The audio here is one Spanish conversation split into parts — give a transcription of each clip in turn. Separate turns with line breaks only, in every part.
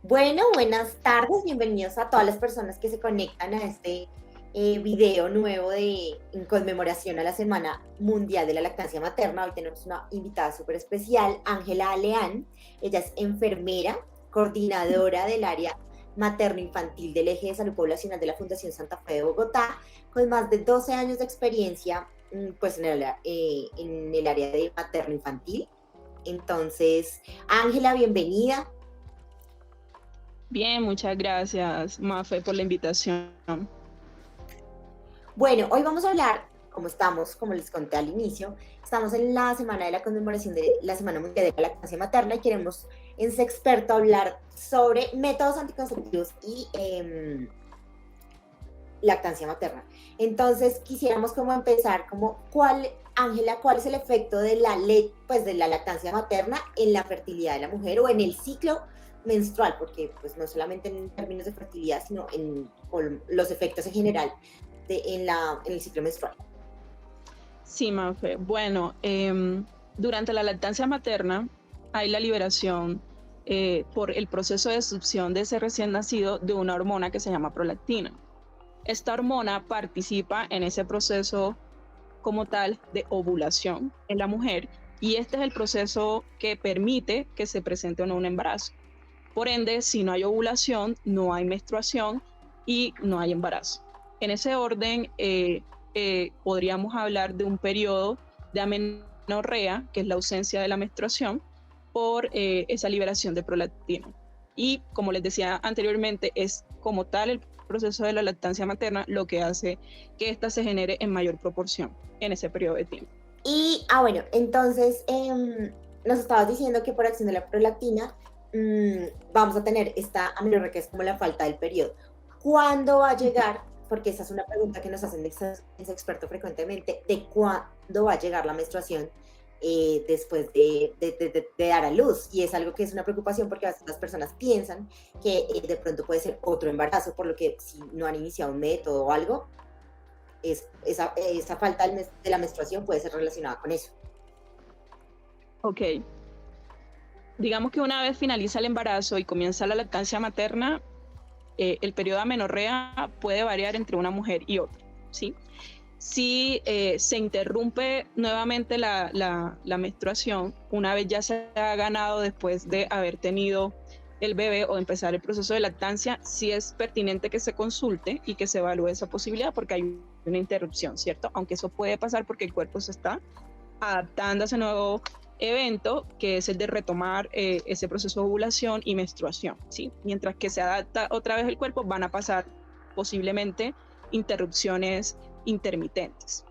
Bueno, buenas tardes, bienvenidos a todas las personas que se conectan a este video nuevo en conmemoración a la Semana Mundial de la Lactancia Materna. Hoy tenemos una invitada súper especial, Ángela Aleán. Ella es enfermera, coordinadora del área materno-infantil del Eje de Salud Poblacional de la Fundación Santa Fe de Bogotá, con más de 12 años de experiencia pues en el área de materno-infantil. Entonces, Ángela, bienvenida.
Bien, muchas gracias, Mafe, por la invitación.
Bueno, hoy vamos a hablar, como les conté al inicio, estamos en la semana de la conmemoración de la Semana Mundial de la Lactancia Materna y queremos en Sexperto hablar sobre métodos anticonceptivos y lactancia materna. Entonces, quisiéramos como empezar, Ángela, ¿cuál es el efecto de pues de la lactancia materna en la fertilidad de la mujer o en el ciclo menstrual? Porque pues no solamente en términos de fertilidad, sino con los efectos en general en el ciclo menstrual.
Sí, Mafe. Bueno, durante la lactancia materna hay la liberación por el proceso de succión de ese recién nacido de una hormona que se llama prolactina. Esta hormona participa en ese proceso como tal de ovulación en la mujer y este es el proceso que permite que se presente o no un embarazo. Por ende, si no hay ovulación, no hay menstruación y no hay embarazo. En ese orden, podríamos hablar de un periodo de amenorrea, que es la ausencia de la menstruación, por esa liberación de prolactina. Y como les decía anteriormente, es como tal el proceso de la lactancia materna lo que hace que ésta se genere en mayor proporción en ese periodo de tiempo.
Bueno, entonces nos estabas diciendo que por acción de la prolactina vamos a tener esta amenorrea que es como la falta del periodo. ¿Cuándo va a llegar? Porque esa es una pregunta que nos hacen en experto frecuentemente, de cuándo va a llegar la menstruación después de dar a luz. Y es algo que es una preocupación porque a veces las personas piensan que de pronto puede ser otro embarazo, por lo que si no han iniciado un método o algo, esa falta de la menstruación puede ser relacionada con eso.
Ok. Digamos que una vez finaliza el embarazo y comienza la lactancia materna, el periodo de amenorrea puede variar entre una mujer y otra, ¿sí? Si se interrumpe nuevamente la menstruación, una vez ya se ha ganado después de haber tenido el bebé o empezar el proceso de lactancia, sí es pertinente que se consulte y que se evalúe esa posibilidad porque hay una interrupción, ¿cierto? Aunque eso puede pasar porque el cuerpo se está adaptando a ese nuevo evento, que es el de retomar ese proceso de ovulación y menstruación, ¿sí? Mientras que se adapta otra vez el cuerpo, van a pasar posiblemente interrupciones intermitentes.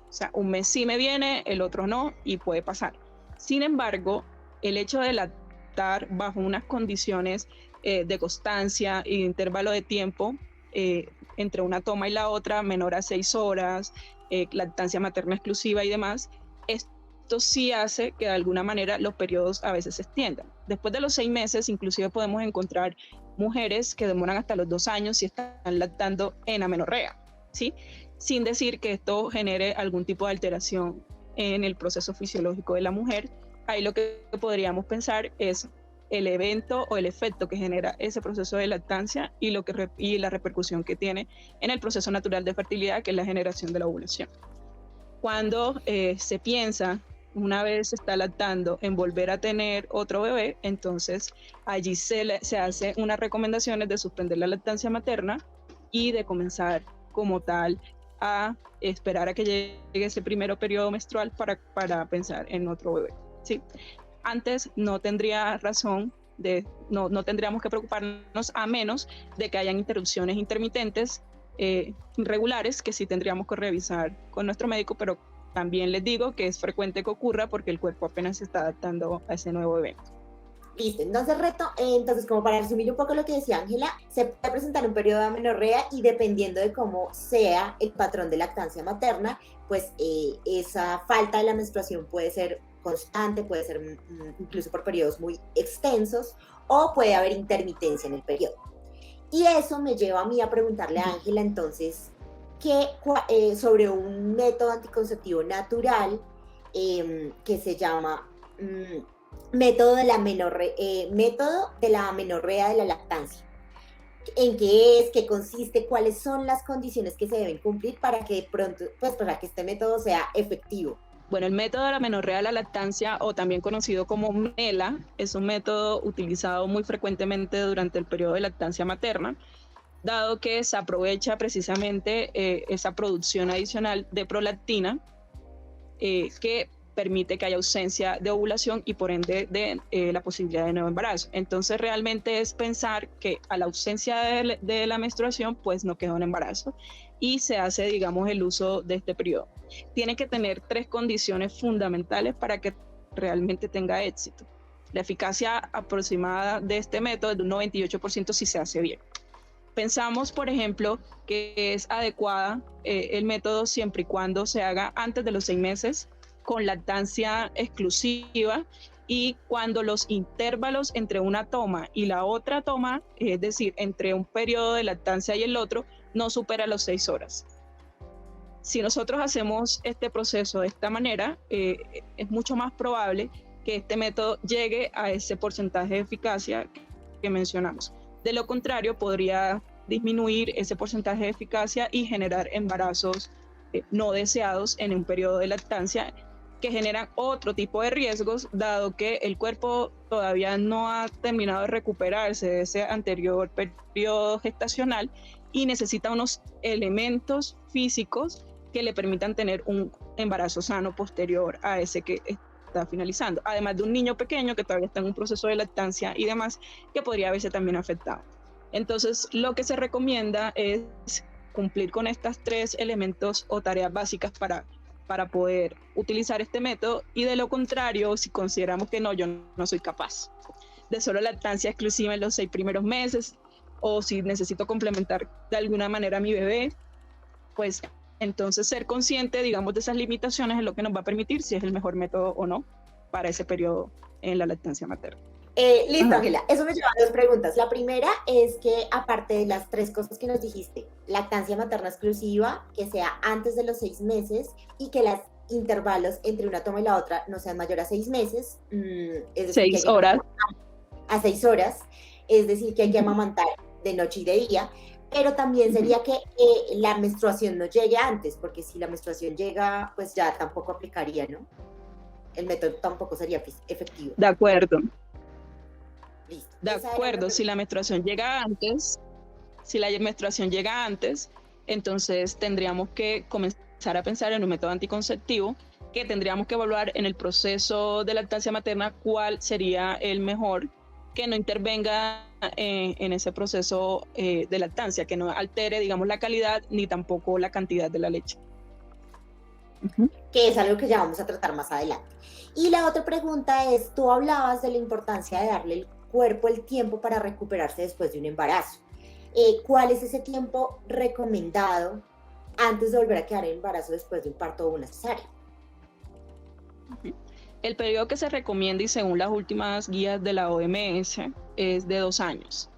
O sea, un mes sí me viene, el otro no, y puede pasar. Sin embargo, el hecho de lactar bajo unas condiciones de constancia y de intervalo de tiempo entre una toma y la otra, menor a 6 horas, lactancia materna exclusiva y demás, esto sí hace que de alguna manera los periodos a veces se extiendan. Después de los 6 meses, inclusive podemos encontrar mujeres que demoran hasta los 2 años y están lactando en amenorrea, ¿sí? Sin decir que esto genere algún tipo de alteración en el proceso fisiológico de la mujer. Ahí lo que podríamos pensar es el evento o el efecto que genera ese proceso de lactancia y la repercusión que tiene en el proceso natural de fertilidad, que es la generación de la ovulación. Cuando se piensa, una vez se está lactando, en volver a tener otro bebé, entonces allí se hace unas recomendaciones de suspender la lactancia materna y de comenzar como tal a esperar a que llegue ese primer periodo menstrual para pensar en otro bebé, ¿sí? Antes no tendría razón no tendríamos que preocuparnos a menos de que hayan interrupciones intermitentes irregulares que sí tendríamos que revisar con nuestro médico, pero también les digo que es frecuente que ocurra porque el cuerpo apenas se está adaptando a ese nuevo evento.
Listo, entonces como para resumir un poco lo que decía Ángela, se puede presentar un periodo de amenorrea y dependiendo de cómo sea el patrón de lactancia materna, pues esa falta de la menstruación puede ser constante, puede ser incluso por periodos muy extensos o puede haber intermitencia en el periodo. Y eso me lleva a mí a preguntarle a Ángela entonces sobre un método anticonceptivo natural que se llama método de la amenorrea de la lactancia. ¿En qué es? ¿Qué consiste? ¿Cuáles son las condiciones que se deben cumplir para que de pronto, pues para que este método sea efectivo?
Bueno, el método de la amenorrea de la lactancia, o también conocido como MELA, es un método utilizado muy frecuentemente durante el periodo de lactancia materna, dado que se aprovecha precisamente esa producción adicional de prolactina que permite que haya ausencia de ovulación y por ende de la posibilidad de nuevo embarazo. Entonces realmente es pensar que a la ausencia de la menstruación pues no queda un embarazo y se hace, digamos, el uso de este periodo. Tiene que tener 3 condiciones fundamentales para que realmente tenga éxito. La eficacia aproximada de este método es de un 98% si se hace bien. Pensamos, por ejemplo, que es adecuada el método siempre y cuando se haga antes de los 6 meses con lactancia exclusiva y cuando los intervalos entre una toma y la otra toma, es decir, entre un periodo de lactancia y el otro, no supera los 6 horas. Si nosotros hacemos este proceso de esta manera, es mucho más probable que este método llegue a ese porcentaje de eficacia que mencionamos. De lo contrario, podría disminuir ese porcentaje de eficacia y generar embarazos no deseados en un periodo de lactancia que generan otro tipo de riesgos, dado que el cuerpo todavía no ha terminado de recuperarse de ese anterior periodo gestacional y necesita unos elementos físicos que le permitan tener un embarazo sano posterior a ese que está finalizando, además de un niño pequeño que todavía está en un proceso de lactancia y demás, que podría verse también afectado. Entonces, lo que se recomienda es cumplir con estos 3 elementos o tareas básicas para poder utilizar este método, y de lo contrario, si consideramos que no, yo no soy capaz de solo lactancia exclusiva en los 6 primeros meses, o si necesito complementar de alguna manera a mi bebé, pues entonces ser consciente, digamos, de esas limitaciones es lo que nos va a permitir si es el mejor método o no para ese periodo en la lactancia materna.
Listo, Ángela. Eso me lleva a 2 preguntas. La primera es que, aparte de las 3 cosas que nos dijiste, lactancia materna exclusiva, que sea antes de los 6 meses y que los intervalos entre una toma y la otra no sean mayor a 6 meses, es decir,
6 horas.
A 6 horas, es decir, que hay que amamantar de noche y de día, pero también sería que la menstruación no llegue antes, porque si la menstruación llega, pues ya tampoco aplicaría, ¿no? El método tampoco sería efectivo.
De acuerdo.
Listo.
De acuerdo, si la menstruación llega antes, entonces tendríamos que comenzar a pensar en un método anticonceptivo que tendríamos que evaluar en el proceso de lactancia materna cuál sería el mejor, que no intervenga en ese proceso de lactancia, que no altere, digamos, la calidad ni tampoco la cantidad de la leche.
Que es algo que ya vamos a tratar más adelante. Y la otra pregunta es, tú hablabas de la importancia de darle el cuerpo el tiempo para recuperarse después de un embarazo. ¿Cuál es ese tiempo recomendado antes de volver a quedar en embarazo después de un parto o una cesárea?
El periodo que se recomienda y según las últimas guías de la OMS es de 2 años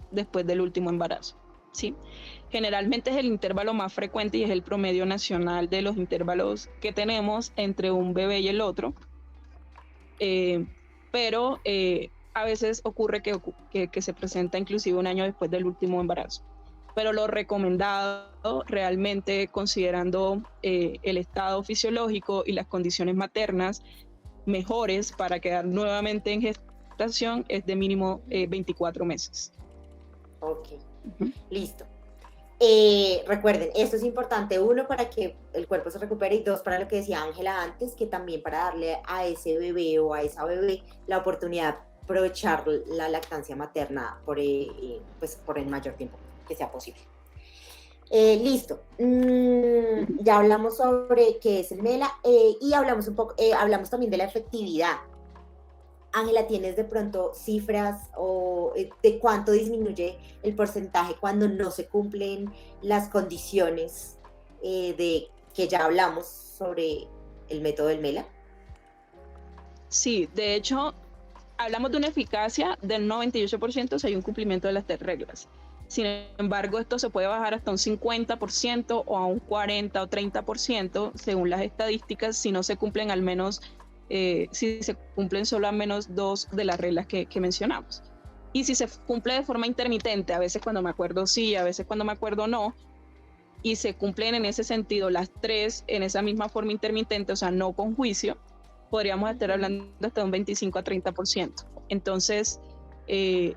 después del último embarazo, ¿sí? Generalmente es el intervalo más frecuente y es el promedio nacional de los intervalos que tenemos entre un bebé y el otro, pero a veces ocurre que se presenta inclusive 1 año después del último embarazo. Pero lo recomendado realmente, considerando el estado fisiológico y las condiciones maternas mejores para quedar nuevamente en gestación, es de mínimo 24 meses.
Ok, listo. Recuerden, esto es importante, 1, para que el cuerpo se recupere, y 2, para lo que decía Ángela antes, que también para darle a ese bebé o a esa bebé la oportunidad de aprovechar la lactancia materna por el mayor tiempo que sea posible. Listo. Ya hablamos sobre qué es el MELA y hablamos también de la efectividad. Ángela, ¿tienes de pronto cifras o de cuánto disminuye el porcentaje cuando no se cumplen las condiciones de que ya hablamos sobre el método del MELA?
Sí, de hecho, hablamos de una eficacia del 98% si hay un cumplimiento de las 3 reglas. Sin embargo, esto se puede bajar hasta un 50% o a un 40 o 30% según las estadísticas si no se cumplen al menos si se cumplen solo al menos 2 de las reglas que mencionamos. Y si se cumple de forma intermitente, a veces cuando me acuerdo sí, a veces cuando me acuerdo no, y se cumplen en ese sentido las 3 en esa misma forma intermitente, o sea, no con juicio, podríamos estar hablando hasta un 25 a 30%. Entonces,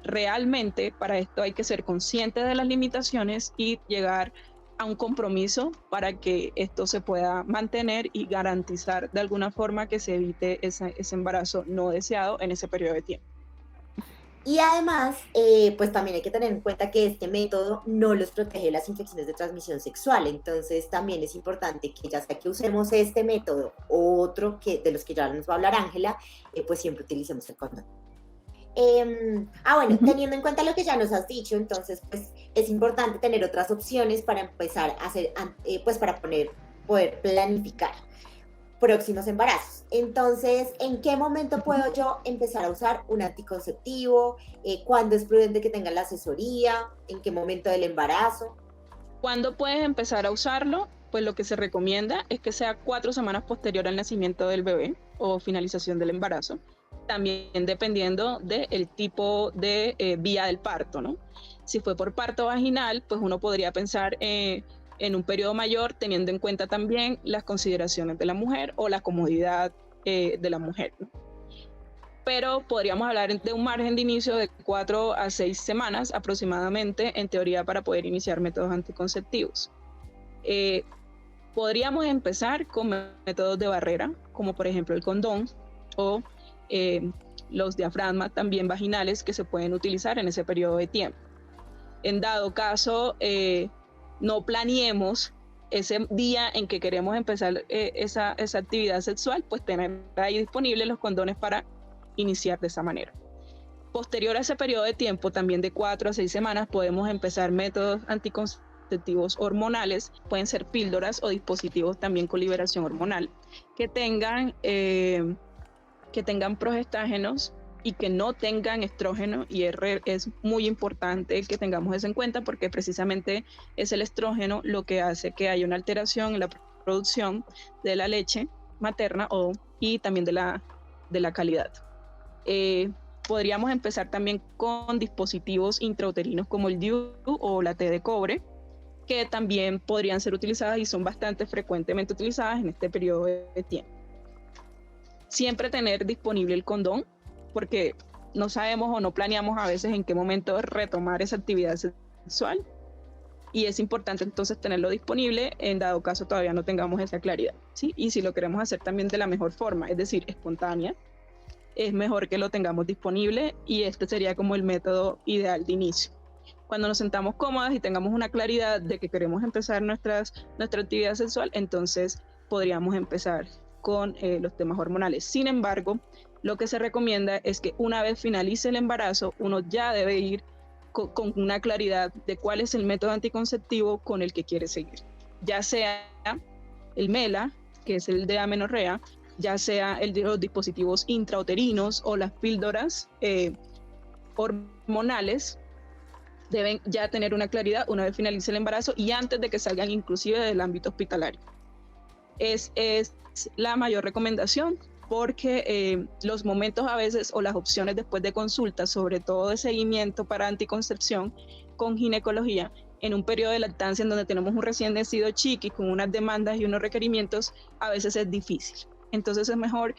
realmente para esto hay que ser consciente de las limitaciones y llegar a un compromiso para que esto se pueda mantener y garantizar de alguna forma que se evite ese embarazo no deseado en ese periodo de tiempo.
Y además, pues también hay que tener en cuenta que este método no los protege de las infecciones de transmisión sexual. Entonces, también es importante que ya sea que usemos este método o otro de los que ya nos va a hablar Ángela, pues siempre utilicemos el condón. Bueno, teniendo en cuenta lo que ya nos has dicho, entonces, pues es importante tener otras opciones para empezar a hacer, pues para poder planificar próximos embarazos. Entonces, ¿en qué momento puedo yo empezar a usar un anticonceptivo? ¿Cuándo es prudente que tenga la asesoría? ¿En qué momento del embarazo?
¿Cuándo puedes empezar a usarlo? Pues lo que se recomienda es que sea 4 semanas posterior al nacimiento del bebé o finalización del embarazo. También dependiendo del tipo de vía del parto, ¿no? Si fue por parto vaginal, pues uno podría pensar en un periodo mayor, teniendo en cuenta también las consideraciones de la mujer o la comodidad de la mujer, ¿no? Pero podríamos hablar de un margen de inicio de 4 a 6 semanas aproximadamente, en teoría, para poder iniciar métodos anticonceptivos. Podríamos empezar con métodos de barrera, como por ejemplo el condón o los diafragmas también vaginales que se pueden utilizar en ese periodo de tiempo. En dado caso, no planeemos ese día en que queremos empezar esa actividad sexual, pues tener ahí disponibles los condones para iniciar de esa manera. Posterior a ese periodo de tiempo, también de 4 a 6 semanas, podemos empezar métodos anticonceptivos hormonales, pueden ser píldoras o dispositivos también con liberación hormonal, que tengan progestágenos y que no tengan estrógeno, y es muy importante que tengamos eso en cuenta porque precisamente es el estrógeno lo que hace que haya una alteración en la producción de la leche materna y también de la calidad. Podríamos empezar también con dispositivos intrauterinos como el DIU o la T de cobre, que también podrían ser utilizadas y son bastante frecuentemente utilizadas en este periodo de tiempo. Siempre tener disponible el condón, porque no sabemos o no planeamos a veces en qué momento retomar esa actividad sexual, y es importante entonces tenerlo disponible en dado caso todavía no tengamos esa claridad, ¿sí? Y si lo queremos hacer también de la mejor forma, es decir, espontánea, es mejor que lo tengamos disponible, y este sería como el método ideal de inicio. Cuando nos sentamos cómodas y tengamos una claridad de que queremos empezar nuestra actividad sexual, entonces podríamos empezar con los temas hormonales. Sin embargo, lo que se recomienda es que una vez finalice el embarazo, uno ya debe ir con una claridad de cuál es el método anticonceptivo con el que quiere seguir. Ya sea el MELA, que es el de amenorrea, ya sea el de los dispositivos intrauterinos o las píldoras hormonales, deben ya tener una claridad una vez finalice el embarazo y antes de que salgan inclusive del ámbito hospitalario. Es la mayor recomendación porque los momentos a veces o las opciones después de consulta, sobre todo de seguimiento para anticoncepción con ginecología, en un periodo de lactancia en donde tenemos un recién nacido chiqui con unas demandas y unos requerimientos, a veces es difícil. Entonces es mejor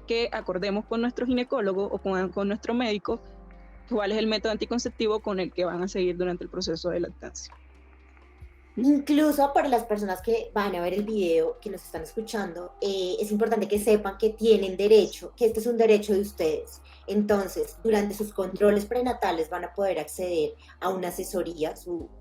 que acordemos con nuestro ginecólogo o con nuestro médico cuál es el método anticonceptivo con el que van a seguir durante el proceso de lactancia.
Incluso para las personas que van a ver el video, que nos están escuchando, es importante que sepan que tienen derecho, que este es un derecho de ustedes. Entonces, durante sus controles prenatales van a poder acceder a una asesoría,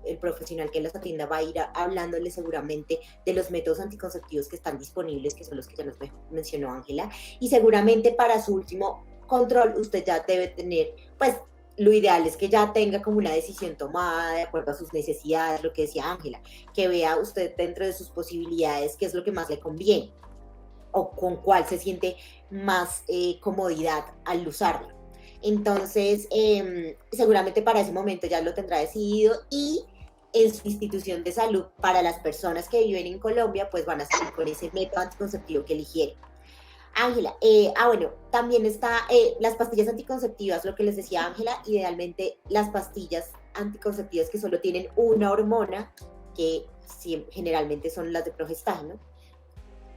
el profesional que los atienda va a ir hablándole seguramente de los métodos anticonceptivos que están disponibles, que son los que ya nos mencionó Ángela, y seguramente para su último control usted ya debe tener, pues, lo ideal es que ya tenga como una decisión tomada de acuerdo a sus necesidades, lo que decía Ángela, que vea usted dentro de sus posibilidades qué es lo que más le conviene o con cuál se siente más comodidad al usarlo. Entonces, seguramente para ese momento ya lo tendrá decidido y en su institución de salud, para las personas que viven en Colombia, pues van a seguir con ese método anticonceptivo que eligieron. Ángela, bueno, también está las pastillas anticonceptivas, lo que les decía Ángela, idealmente las pastillas anticonceptivas que solo tienen una hormona, que generalmente son las de progestágeno,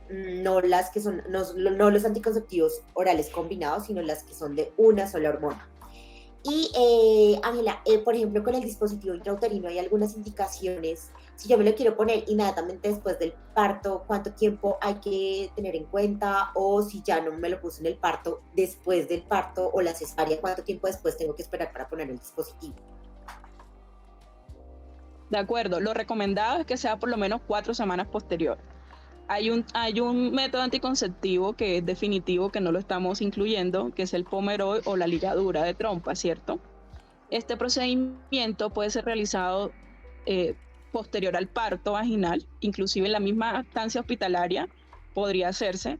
no las que son, no los anticonceptivos orales combinados, sino las que son de una sola hormona. Y Ángela, por ejemplo, con el dispositivo intrauterino hay algunas indicaciones. Si yo me lo quiero poner inmediatamente después del parto, ¿cuánto tiempo hay que tener en cuenta? O si ya no me lo puse en el parto, después del parto o la cesárea, ¿cuánto tiempo después tengo que esperar para poner el dispositivo?
De acuerdo, lo recomendado es que sea por lo menos 4 semanas posterior. Hay un método anticonceptivo que es definitivo, que no lo estamos incluyendo, que es el Pomeroy o la ligadura de trompa, ¿cierto? Este procedimiento puede ser realizado posterior al parto vaginal, inclusive en la misma estancia hospitalaria podría hacerse.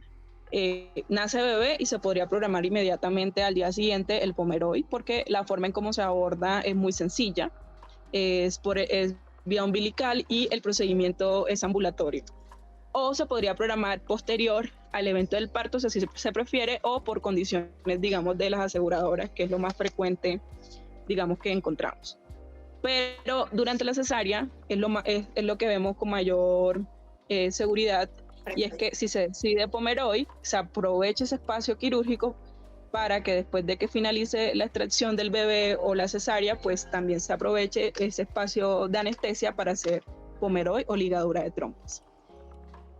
Nace bebé y se podría programar inmediatamente al día siguiente el Pomeroy, porque la forma en cómo se aborda es muy sencilla, es vía umbilical y el procedimiento es ambulatorio. O se podría programar posterior al evento del parto, si se prefiere, o por condiciones, digamos, de las aseguradoras, que es lo más frecuente, digamos, que encontramos. Pero durante la cesárea es lo que vemos con mayor seguridad, y es que si se decide Pomeroy, se aprovecha ese espacio quirúrgico para que después de que finalice la extracción del bebé o la cesárea, pues también se aproveche ese espacio de anestesia para hacer Pomeroy o ligadura de trompas.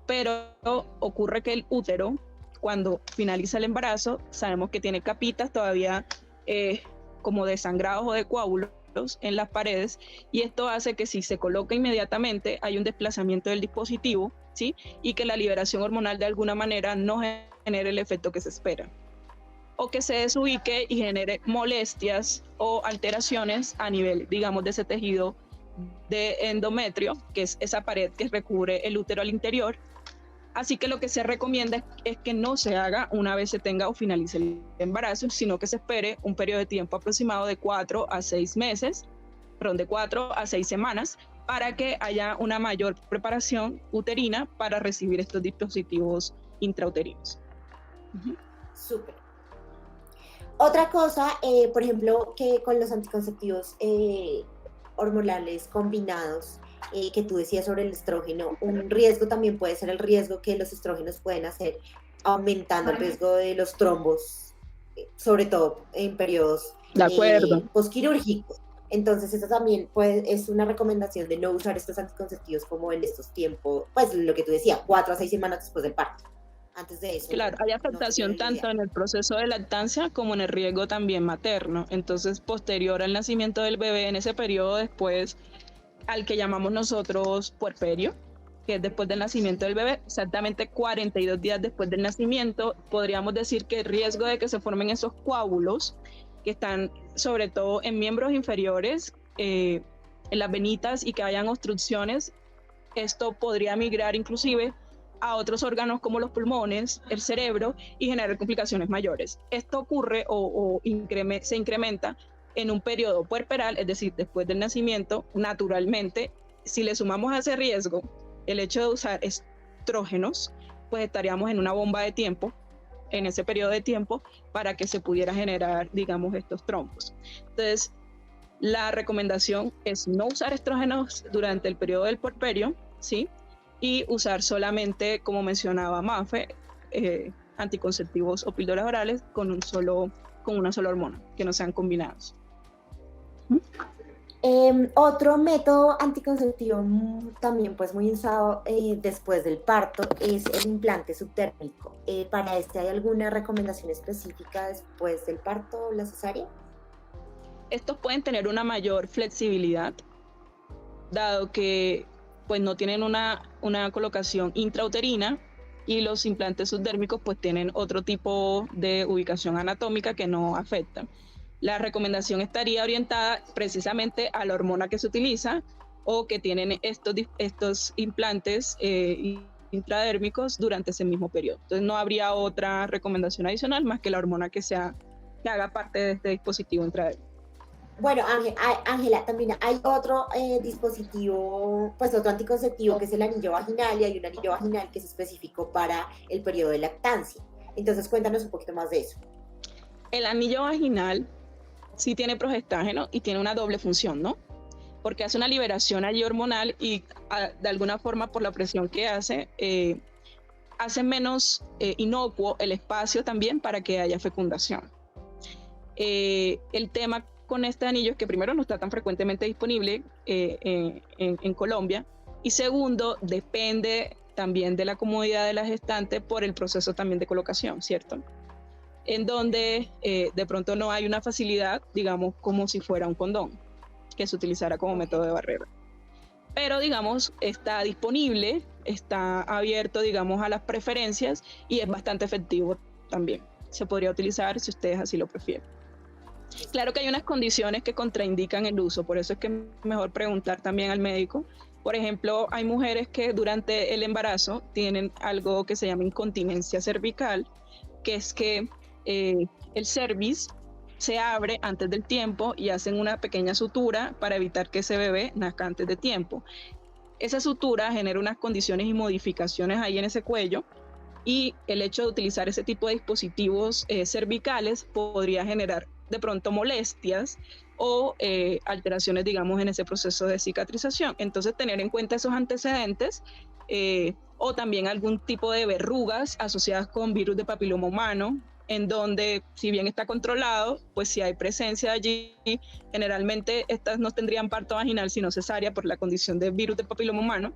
Pero ocurre que el útero, cuando finaliza el embarazo, sabemos que tiene capitas todavía como de sangrados o de coágulos en las paredes, y esto hace que si se coloca inmediatamente hay un desplazamiento del dispositivo, ¿sí? Y que la liberación hormonal de alguna manera no genere el efecto que se espera, o que se desubique y genere molestias o alteraciones a nivel, digamos, de ese tejido de endometrio, que es esa pared que recubre el útero al interior. Así que lo que se recomienda es que no se haga una vez se tenga o finalice el embarazo, sino que se espere un periodo de tiempo aproximado de 4 a 6 meses, perdón, de 4 a 6 semanas, para que haya una mayor preparación uterina para recibir estos dispositivos intrauterinos.
Súper. Otra cosa, por ejemplo, que con los anticonceptivos hormonales combinados, que tú decías sobre el estrógeno, un riesgo también puede ser el riesgo que los estrógenos pueden hacer, aumentando el riesgo de los trombos, sobre todo en periodos
De acuerdo.
posquirúrgicos. Entonces, eso también es una recomendación de no usar estos anticonceptivos como en estos tiempos, pues lo que tú decías, 4 a 6 semanas después del parto. Antes de eso.
Claro, hay afectación tanto en el proceso de lactancia como en el riesgo también materno. Entonces, posterior al nacimiento del bebé, en ese periodo después, al que llamamos nosotros puerperio, que es después del nacimiento del bebé, exactamente 42 días después del nacimiento, podríamos decir que el riesgo de que se formen esos coágulos, que están sobre todo en miembros inferiores, en las venitas, y que hayan obstrucciones, esto podría migrar inclusive a otros órganos como los pulmones, el cerebro, y generar complicaciones mayores. Esto ocurre se incrementa en un periodo puerperal, es decir, después del nacimiento, naturalmente. Si le sumamos a ese riesgo el hecho de usar estrógenos, pues estaríamos en una bomba de tiempo, en ese periodo de tiempo, para que se pudiera generar, digamos, estos trombos. Entonces, la recomendación es no usar estrógenos durante el periodo del puerperio, ¿sí? Y usar solamente, como mencionaba Mafe, anticonceptivos o píldoras orales con una sola hormona, que no sean combinados.
Otro método anticonceptivo también pues muy usado después del parto es el implante subtérmico. ¿Para este hay alguna recomendación específica después del parto o la cesárea?
Estos pueden tener una mayor flexibilidad, dado que pues no tienen una colocación intrauterina, y los implantes subdérmicos pues tienen otro tipo de ubicación anatómica que no afecta. La recomendación estaría orientada precisamente a la hormona que se utiliza o que tienen estos implantes intradérmicos durante ese mismo periodo. Entonces no habría otra recomendación adicional más que la hormona que haga parte de este dispositivo intradérmico.
Bueno, Ángela, también hay otro dispositivo, pues otro anticonceptivo que es el anillo vaginal, y hay un anillo vaginal que es específico para el periodo de lactancia. Entonces cuéntanos un poquito más de eso.
El anillo vaginal sí tiene progestágeno y tiene una doble función, ¿no? Porque hace una liberación allí hormonal y de alguna forma por la presión que hace menos inocuo el espacio también para que haya fecundación. El tema con este anillo es que primero no está tan frecuentemente disponible en Colombia, y segundo, depende también de la comodidad de la gestante por el proceso también de colocación, ¿cierto? En donde de pronto no hay una facilidad, digamos, como si fuera un condón, que se utilizara como método de barrera. Pero, digamos, está disponible, está abierto, digamos, a las preferencias y es bastante efectivo también. Se podría utilizar si ustedes así lo prefieren. Claro que hay unas condiciones que contraindican el uso, por eso es que es mejor preguntar también al médico. Por ejemplo, hay mujeres que durante el embarazo tienen algo que se llama incontinencia cervical, que es que el cervix se abre antes del tiempo y hacen una pequeña sutura para evitar que ese bebé nazca antes de tiempo. Esa sutura genera unas condiciones y modificaciones ahí en ese cuello, y el hecho de utilizar ese tipo de dispositivos cervicales podría generar de pronto molestias o alteraciones, digamos, en ese proceso de cicatrización. Entonces, tener en cuenta esos antecedentes o también algún tipo de verrugas asociadas con virus de papiloma humano, en donde, si bien está controlado, pues si hay presencia allí, generalmente estas no tendrían parto vaginal sino cesárea por la condición de virus de papiloma humano,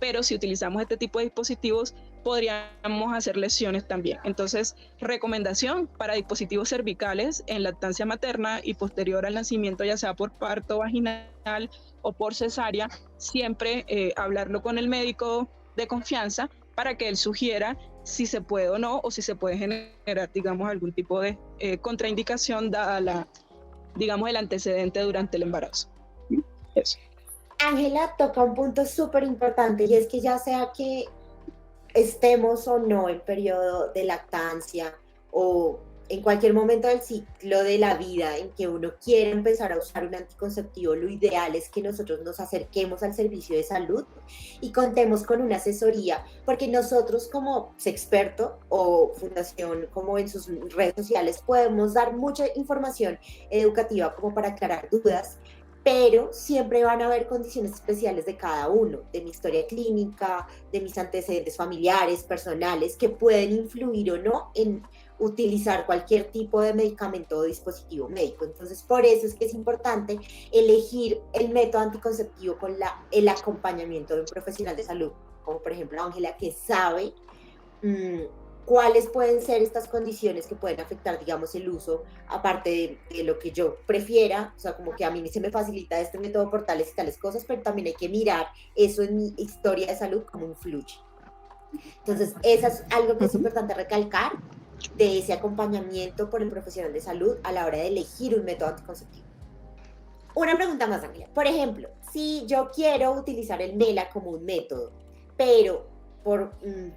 pero si utilizamos este tipo de dispositivos podríamos hacer lesiones también. Entonces, recomendación para dispositivos cervicales en lactancia materna y posterior al nacimiento, ya sea por parto vaginal o por cesárea, siempre hablarlo con el médico de confianza para que él sugiera si se puede o no, o si se puede generar, digamos, algún tipo de contraindicación dada digamos, el antecedente durante el embarazo. Eso.
Ángela toca un punto súper importante, y es que ya sea que estemos o no en periodo de lactancia o en cualquier momento del ciclo de la vida en que uno quiere empezar a usar un anticonceptivo, lo ideal es que nosotros nos acerquemos al servicio de salud y contemos con una asesoría, porque nosotros como Sexperto o Fundación, como en sus redes sociales, podemos dar mucha información educativa como para aclarar dudas, pero siempre van a haber condiciones especiales de cada uno, de mi historia clínica, de mis antecedentes familiares, personales, que pueden influir o no en utilizar cualquier tipo de medicamento o dispositivo médico. Entonces, por eso es que es importante elegir el método anticonceptivo con el acompañamiento de un profesional de salud, como por ejemplo Ángela, que sabe cuáles pueden ser estas condiciones que pueden afectar, digamos, el uso, aparte de lo que yo prefiera. O sea, como que a mí se me facilita este método por tales y tales cosas, pero también hay que mirar eso en mi historia de salud, cómo influye. Entonces, eso es algo que es importante recalcar, de ese acompañamiento por el profesional de salud a la hora de elegir un método anticonceptivo. Una pregunta más, Ángela. Por ejemplo, si yo quiero utilizar el MELA como un método, pero por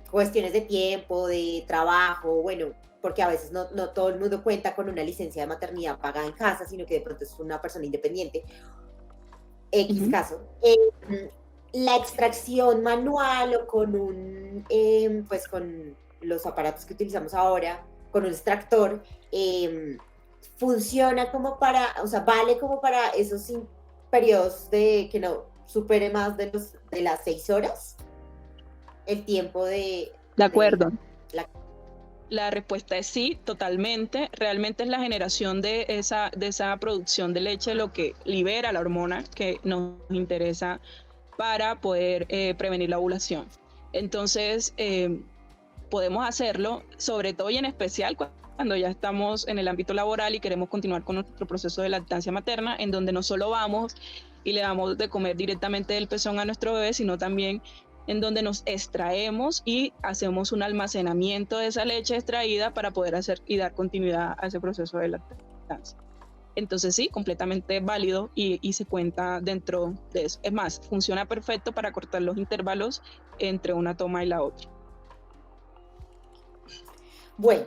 cuestiones de tiempo, de trabajo, bueno, porque a veces no todo el mundo cuenta con una licencia de maternidad pagada en casa, sino que de pronto es una persona independiente, X caso, la extracción manual o con pues con los aparatos que utilizamos ahora, con un extractor, funciona como para, o sea, vale como para esos periodos de que no supere más de las 6 horas, el tiempo de
acuerdo. La respuesta es sí, totalmente. Realmente es la generación de esa producción de leche lo que libera la hormona que nos interesa para poder prevenir la ovulación. Entonces, podemos hacerlo, sobre todo y en especial cuando ya estamos en el ámbito laboral y queremos continuar con nuestro proceso de lactancia materna, en donde no solo vamos y le damos de comer directamente del pezón a nuestro bebé, sino también en donde nos extraemos y hacemos un almacenamiento de esa leche extraída para poder hacer y dar continuidad a ese proceso de lactancia. Entonces sí, completamente válido y se cuenta dentro de eso. Es más, funciona perfecto para cortar los intervalos entre una toma y la otra.
Bueno,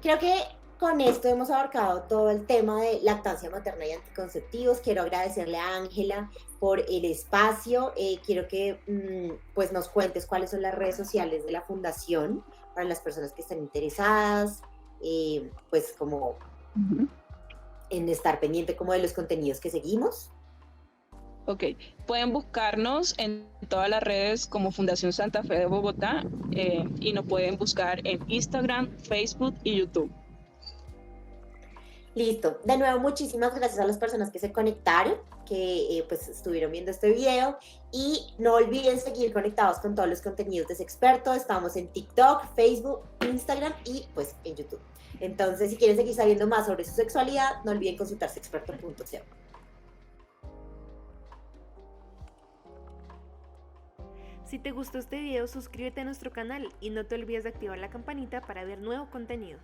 creo que con esto hemos abarcado todo el tema de lactancia materna y anticonceptivos. Quiero agradecerle a Ángela por el espacio. Quiero que pues nos cuentes cuáles son las redes sociales de la fundación para las personas que están interesadas, pues como en estar pendiente como de los contenidos que seguimos.
Ok, pueden buscarnos en todas las redes como Fundación Santa Fe de Bogotá y nos pueden buscar en Instagram, Facebook y YouTube.
Listo. De nuevo, muchísimas gracias a las personas que se conectaron, que pues estuvieron viendo este video y no olviden seguir conectados con todos los contenidos de ese experto. Estamos en TikTok, Facebook, Instagram y pues en YouTube. Entonces, si quieren seguir sabiendo más sobre su sexualidad, no olviden consultar sexperto.co.
Si te gustó este video, suscríbete a nuestro canal y no te olvides de activar la campanita para ver nuevo contenido.